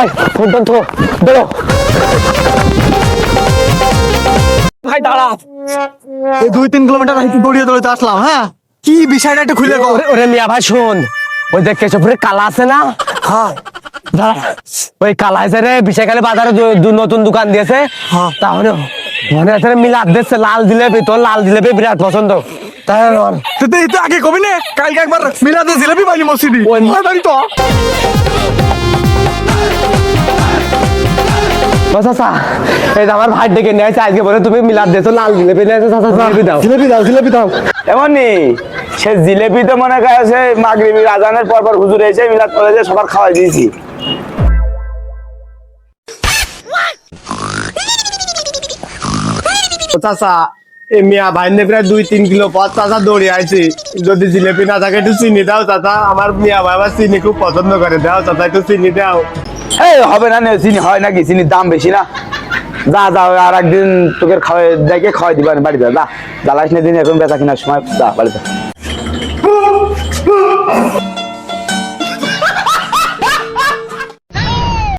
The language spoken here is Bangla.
ভাই ফোন তো ধরো ভাই দাঁড়া। এই 2-3 কিলোমিটার হাইটে দৌড়িয়ে দৌড়িয়ে আসলাম। হ্যাঁ, কি বিষয়টা একটু খুলে কও। ওরে মিয়া ভাই শোন, ওই যে কেশবপুরে কালা আছে না, হ্যাঁ দাঁড়া, ওই কালা আছে রে বিশাখালী বাজারে নতুন দোকান দিয়েছে। হ্যাঁ। তাহলে মনে আছে মিলাদ দিচ্ছে লাল জিলেপি, তোর লাল জিলেপি বিরাট পছন্দ। তাই তুই তো আগে কবি না, কালকে একবার মিলাদে জিলাপি পাইনি মসজিদে। ওই তাড়াতাড়ি তো চাচা, এই যে আমার ভাই ডেকে নিয়ে আসছে আজকে, বলে তুমি মিলাদ দিয়েছো লাল জিলেপি নিয়ে আসছো, চাচা জিলেপি দাও। জিলাপি দাও, জিলাপি দাও। এমনই সে জিলেপি তো মনে করে সে মাগরিবি আজানের পর পর হুজুর এসে মিলাদ করেছে, সবার খাওয়াই দিয়েছি। চাচা, এই মিয়া ভাইনে প্রায় 2-3 কিলো পথ চাচা দৌড়ে আইছি। যদি জিলাপি না থাকে একটু চিনি দাও চাচা, আমার মিয়া ভাই আবার চিনি খুব পছন্দ করে। দাও চাচা, একটু চিনি দাও। এই হবে না নে, চিনি হয় নাকি? চিনির দাম বেশি না। যা যা, আর একদিন তোকে খাওয়াই দেখে খাওয়াই দিবা বাড়িতে। যা জ্বালাস না দিন, এখন বেচা কেনার সময় যা বাড়িতে।